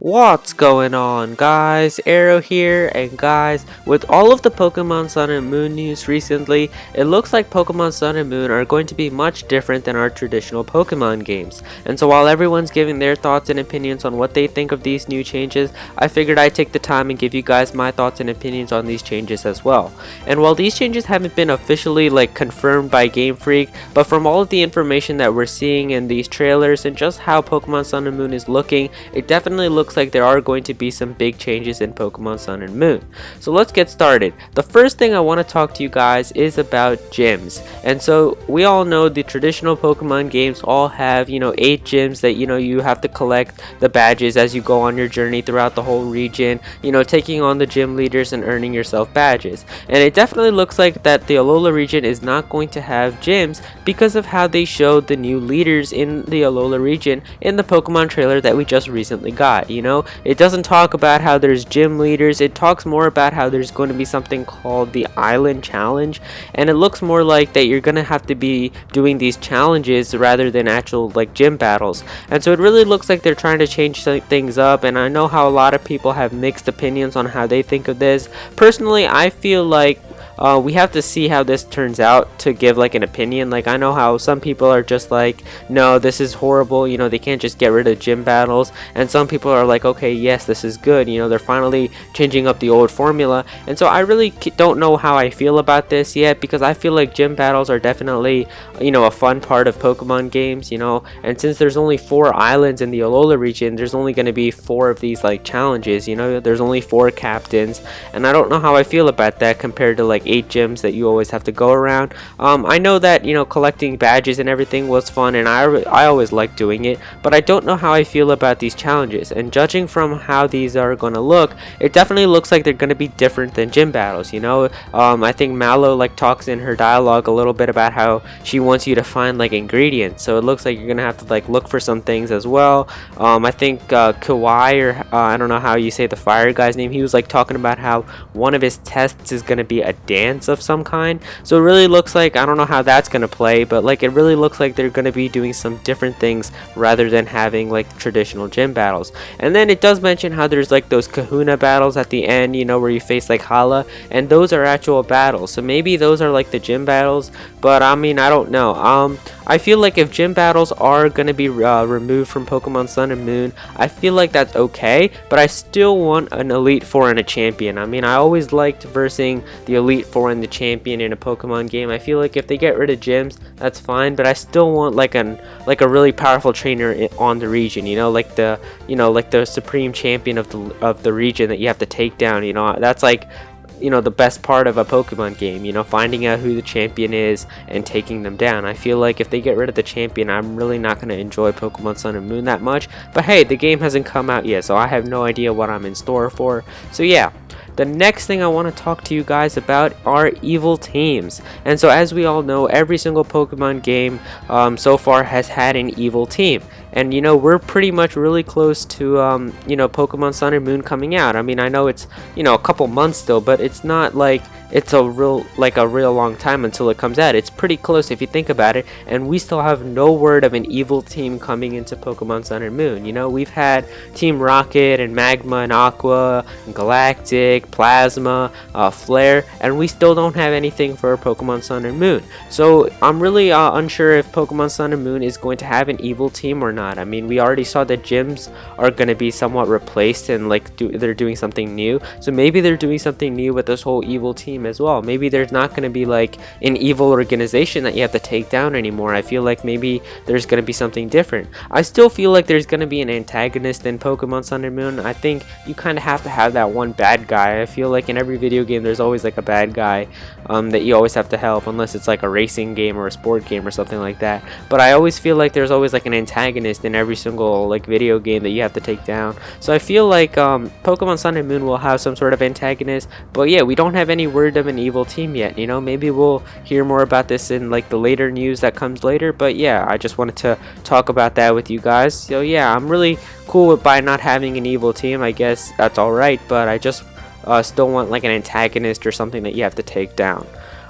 What's going on, guys? Arrow here, and guys, with all of the Pokemon Sun and Moon news recently, it looks like Pokemon Sun and Moon are going to be much different than our traditional Pokemon games. And so while everyone's giving their thoughts and opinions on what they think of these new changes, I figured I'd take the time and give you guys my thoughts and opinions on these changes as well. And while these changes haven't been officially confirmed by Game Freak, but from all of the information that we're seeing in these trailers and just how Pokemon Sun and Moon is looking, it definitely looks like there are going to be some big changes in Pokemon Sun and Moon. So let's get started. The first thing I want to talk to you guys is about gyms. And so we all know the traditional Pokemon games all have, 8 gyms that, you have to collect the badges as you go on your journey throughout the whole region, taking on the gym leaders and earning yourself badges. And it definitely looks like that the Alola region is not going to have gyms because of how they showed the new leaders in the Alola region in the Pokemon trailer that we just recently got. It doesn't talk about how there's gym leaders, it talks more about how there's going to be something called the Island Challenge, and it looks more like that you're going to have to be doing these challenges rather than actual gym battles. And so it really looks like they're trying to change things up, and I know how a lot of people have mixed opinions on how they think of this. Personally, I feel like we have to see how this turns out to give an opinion. I know how some people are just no, this is horrible, they can't just get rid of gym battles, and some people are okay, yes, this is good, they're finally changing up the old formula. And so I really don't know how I feel about this yet, because I feel like gym battles are definitely a fun part of Pokemon games, and since there's only 4 islands in the Alola region, there's only going to be 4 of these challenges, there's only 4 captains, and I don't know how I feel about that compared to 8 gyms that you always have to go around. I know that collecting badges and everything was fun, and I always like doing it, but I don't know how I feel about these challenges. And judging from how these are going to look, it definitely looks like they're going to be different than gym battles. I think Mallow talks in her dialogue a little bit about how she wants you to find ingredients, so it looks like you're gonna have to look for some things as well. I think Kawhi, or I don't know how you say the fire guy's name, he was talking about how one of his tests is gonna be a dance of some kind. So it really looks like, I don't know how that's gonna play, but it really looks like they're gonna be doing some different things rather than having traditional gym battles. And then it does mention how there's those Kahuna battles at the end, where you face Hala, and those are actual battles. So maybe those are the gym battles, but I mean, I don't know. I feel like if gym battles are gonna be removed from Pokemon Sun and Moon, I feel like that's okay, but I still want an Elite Four and a champion. I mean, I always liked versing the Elite Four and the champion in a Pokemon game. I feel like if they get rid of gyms, that's fine, but I still want a really powerful trainer on the region. The supreme champion of the region that you have to take down. That's the best part of a Pokemon game, finding out who the champion is and taking them down. I feel like if they get rid of the champion, I'm really not going to enjoy Pokemon Sun and Moon that much. But hey, the game hasn't come out yet, so I have no idea what I'm in store for. So yeah. The next thing I want to talk to you guys about are evil teams. And so as we all know, every single Pokemon game so far has had an evil team. And we're pretty much really close to Pokemon Sun and Moon coming out. I mean, I know it's a couple months still, but it's not it's a real long time until it comes out. It's pretty close if you think about it, and we still have no word of an evil team coming into Pokemon Sun and Moon. We've had Team Rocket and Magma and Aqua and Galactic, Plasma, Flare, and we still don't have anything for Pokemon Sun and Moon. So I'm really unsure if Pokemon Sun and Moon is going to have an evil team or not. I mean, we already saw that gyms are going to be somewhat replaced and they're doing something new. So maybe they're doing something new with this whole evil team as well. Maybe there's not going to be an evil organization that you have to take down anymore. I feel like maybe there's going to be something different. I still feel like there's going to be an antagonist in Pokemon Sun and Moon. I think you kind of have to have that one bad guy. I feel like in every video game there's always a bad guy that you always have to help, unless it's a racing game or a sport game or something like that. But I always feel like there's always an antagonist in every single video game that you have to take down. So I feel like Pokemon Sun and Moon will have some sort of antagonist, but yeah, we don't have any word of an evil team yet. Maybe we'll hear more about this in the later news that comes later. But yeah, I just wanted to talk about that with you guys. So yeah, I'm really cool by not having an evil team. I guess that's alright, but I just still want an antagonist or something that you have to take down.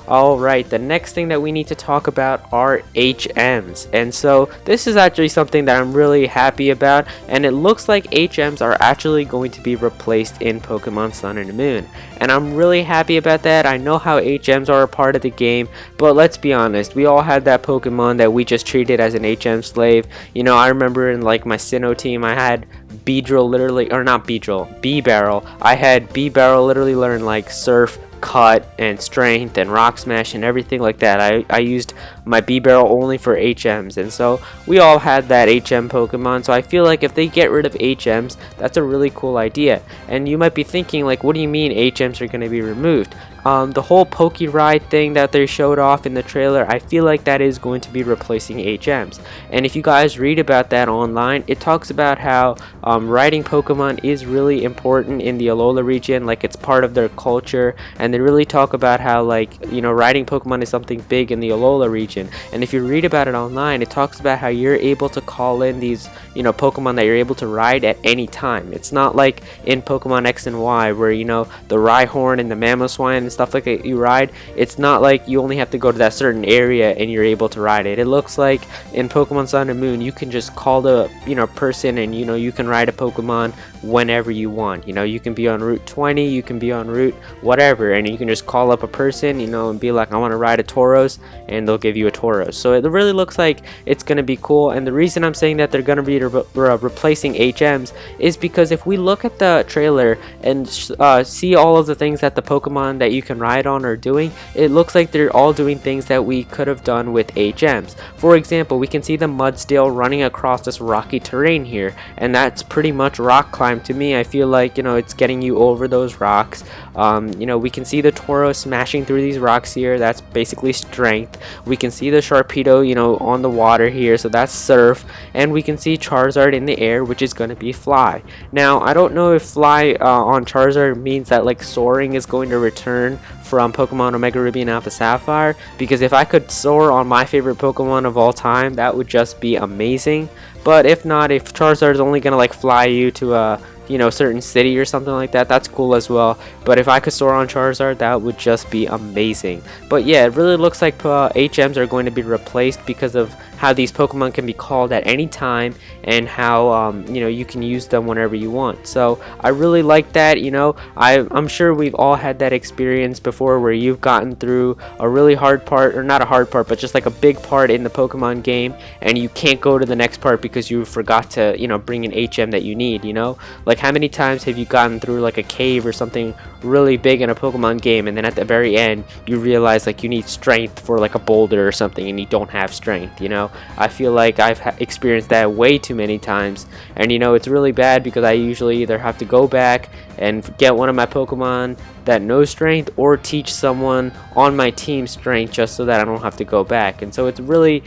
Alright, the next thing that we need to talk about are HMs. And so this is actually something that I'm really happy about, and it looks like HMs are actually going to be replaced in Pokemon Sun and Moon. And I'm really happy about that. I know how HMs are a part of the game, but let's be honest, we all had that Pokemon that we just treated as an HM slave. You know, I remember in like my Sinnoh team, I had Beedrill literally, or not Beedrill, B-Barrel. I had B-Barrel literally learn like Surf, Cut, and Strength, and Rock Smash, and everything like that. I used my B-Barrel only for HMs, and so we all had that HM Pokemon, so I feel like if they get rid of HMs, that's a really cool idea. And you might be thinking, like, what do you mean HMs are going to be removed? The whole Poké Ride thing that they showed off in the trailer, I feel like that is going to be replacing HMs. And if you guys read about that online, it talks about how riding Pokemon is really important in the Alola region, like it's part of their culture, and they really talk about how, like, you know, riding Pokemon is something big in the Alola region. And if you read about it online, it talks about how you're able to call in these, you know, Pokemon that you're able to ride at any time. It's not like in Pokemon X and Y where, you know, the Rhyhorn and the Mamoswine and stuff like that you ride. It's not like you only have to go to that certain area and you're able to ride it. It looks like in Pokemon Sun and Moon you can just call the, you know, person, and you know, you can ride a Pokemon whenever you want. You know, you can be on Route 20, you can be on Route whatever, and you can just call up a person, you know, and be like, I want to ride a Tauros, and they'll give you a Tauros. So it really looks like it's going to be cool. And the reason I'm saying that they're going to be replacing HMs is because if we look at the trailer and see all of the things that the Pokemon that you can ride on are doing, it looks like they're all doing things that we could have done with HMs. For example, we can see the Mudsdale running across this rocky terrain here, and that's pretty much rock climb to me. I feel like, you know, it's getting you over those rocks. You know, we can see the Tauros smashing through these rocks here. That's basically strength. We can see the Sharpedo, you know, on the water here, so that's surf. And we can see Charizard in the air, which is going to be fly. Now, I don't know if fly on Charizard means that like soaring is going to return from Pokemon Omega Ruby and Alpha Sapphire, because if I could soar on my favorite Pokemon of all time, that would just be amazing. But if not, if Charizard is only gonna like fly you to a, you know, certain city or something like that, that's cool as well. But if I could soar on Charizard, that would just be amazing. But yeah, it really looks like HMs are going to be replaced because of how these Pokemon can be called at any time, and how you know, you can use them whenever you want. So I really like that. You know, I'm sure we've all had that experience before where you've gotten through a really hard part, or not a hard part, but just like a big part in the Pokemon game, and you can't go to the next part because you forgot to, you know, bring an HM that you need. You know, like how many times have you gotten through like a cave or something really big in a Pokemon game, and then at the very end you realize like you need strength for like a boulder or something, and you don't have strength. You know, I feel like I've experienced that way too many times, and you know, it's really bad because I usually either have to go back and get one of my Pokemon that knows strength, or teach someone on my team strength just so that I don't have to go back. And so it's a really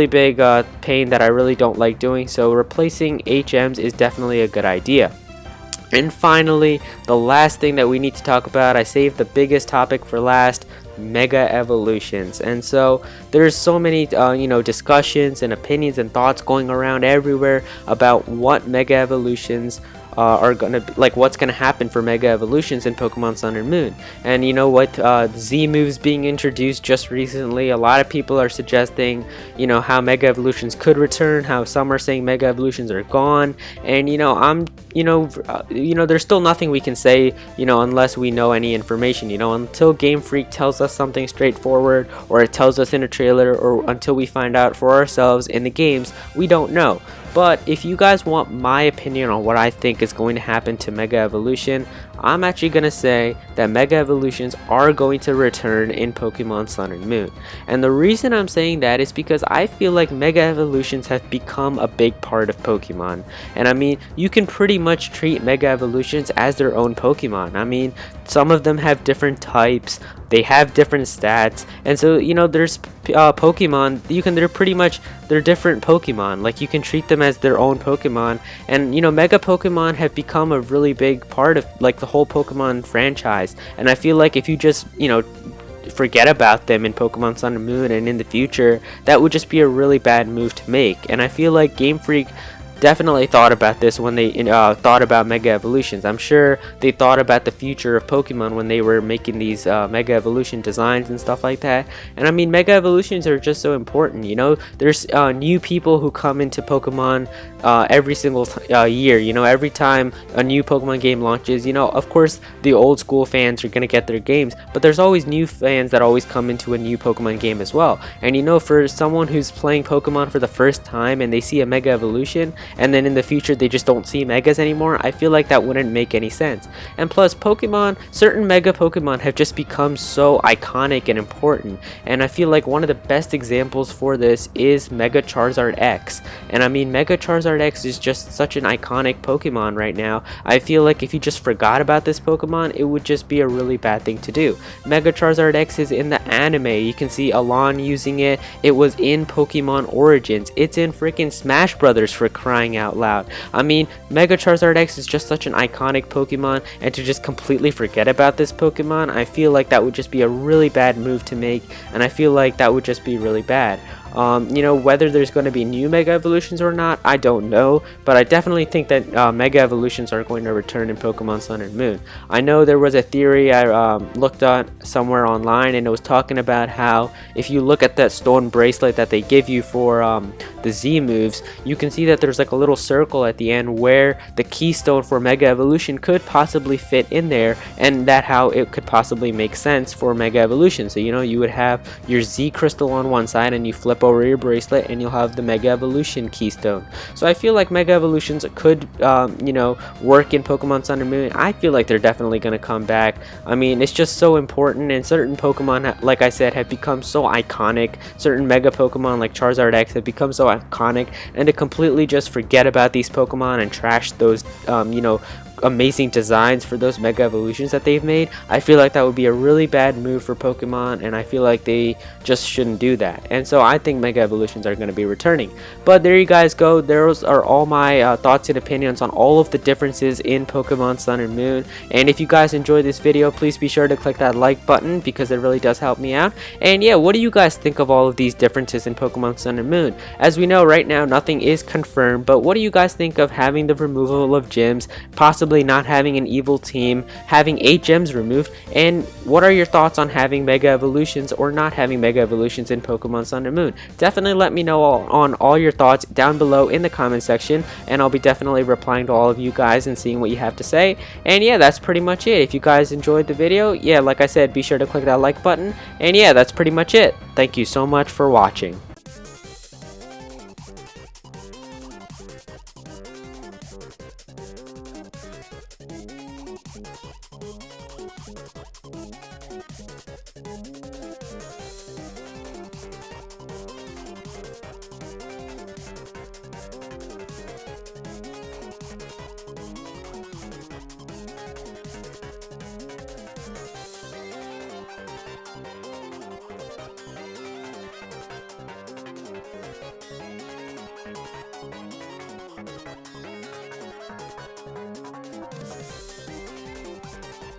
big pain that I really don't like doing. So replacing HMs is definitely a good idea. And finally, the last thing that we need to talk about, I saved the biggest topic for last: mega evolutions. And so there's so many you know, discussions and opinions and thoughts going around everywhere about what mega evolutions are gonna be, like what's gonna happen for mega evolutions in Pokemon Sun and Moon. And you know what, Z moves being introduced just recently, a lot of people are suggesting, you know, how mega evolutions could return, how some are saying mega evolutions are gone. And you know, you know, there's still nothing we can say, you know, unless we know any information. You know, until Game Freak tells us something straightforward, or it tells us in a trailer, or until we find out for ourselves in the games, we don't know. But if you guys want my opinion on what I think is going to happen to Mega Evolution, I'm actually going to say that Mega Evolutions are going to return in Pokemon Sun and Moon. And the reason I'm saying that is because I feel like Mega Evolutions have become a big part of Pokemon. And I mean, you can pretty much treat Mega Evolutions as their own Pokemon. I mean, some of them have different types, they have different stats, and so, you know, there's Pokemon, they're different Pokemon. Like, you can treat them as their own Pokemon. And you know, Mega Pokemon have become a really big part of like the whole Pokemon franchise. And I feel like if you just, you know, forget about them in Pokemon Sun and Moon and in the future, that would just be a really bad move to make. And I feel like Game Freak definitely thought about this when they thought about Mega Evolutions. I'm sure they thought about the future of Pokemon when they were making these Mega Evolution designs and stuff like that. And I mean, Mega Evolutions are just so important. You know, there's new people who come into Pokemon every single year. You know, every time a new Pokemon game launches, you know, of course the old school fans are gonna get their games, but there's always new fans that always come into a new Pokemon game as well. And you know, for someone who's playing Pokemon for the first time and they see a Mega Evolution, and then in the future they just don't see Megas anymore, I feel like that wouldn't make any sense. And plus, Pokemon, certain Mega Pokemon have just become so iconic and important, and I feel like one of the best examples for this is Mega Charizard X. And I mean, Mega Charizard X is just such an iconic Pokemon right now. I feel like if you just forgot about this Pokemon, it would just be a really bad thing to do. Mega Charizard X is in the anime. You can see Alon using it. It was in Pokemon Origins. It's in freaking Smash Brothers, for crying out loud. I mean, Mega Charizard X is just such an iconic Pokemon, and to just completely forget about this Pokemon, I feel like that would just be a really bad move to make, and I feel like that would just be really bad. You know, whether there's going to be new Mega Evolutions or not, I don't know, but I definitely think that Mega Evolutions are going to return in Pokemon Sun and Moon. I know there was a theory I looked at somewhere online, and it was talking about how if you look at that stone bracelet that they give you for the Z moves, you can see that there's like a little circle at the end where the keystone for Mega Evolution could possibly fit in there, and that how it could possibly make sense for Mega Evolution. So, you know, you would have your Z crystal on one side and you flip over your bracelet and you'll have the Mega Evolution keystone. So I feel like Mega Evolutions could you know, work in Pokemon Sun and Moon. I feel like they're definitely going to come back. I mean, it's just so important, and certain Pokemon, like I said, have become so iconic. Certain Mega Pokemon like Charizard X have become so iconic, and to completely just forget about these Pokemon and trash those you know, amazing designs for those Mega Evolutions that they've made, I feel like that would be a really bad move for Pokemon, and I feel like they just shouldn't do that. And so I think Mega Evolutions are going to be returning. But there you guys go. Those are all my thoughts and opinions on all of the differences in Pokemon Sun and Moon. And if you guys enjoyed this video, please be sure to click that like button, because it really does help me out. And yeah, what do you guys think of all of these differences in Pokemon Sun and Moon? As we know right now, nothing is confirmed, but what do you guys think of having the removal of gyms, possibly not having an evil team, having 8 gems removed, and what are your thoughts on having Mega Evolutions or not having Mega Evolutions in Pokemon Sun and Moon? Definitely let me know on all your thoughts down below in the comment section, and I'll be definitely replying to all of you guys and seeing what you have to say. And yeah, that's pretty much it. If you guys enjoyed the video, yeah, like I said, be sure to click that like button, and yeah, that's pretty much it. Thank you so much for watching.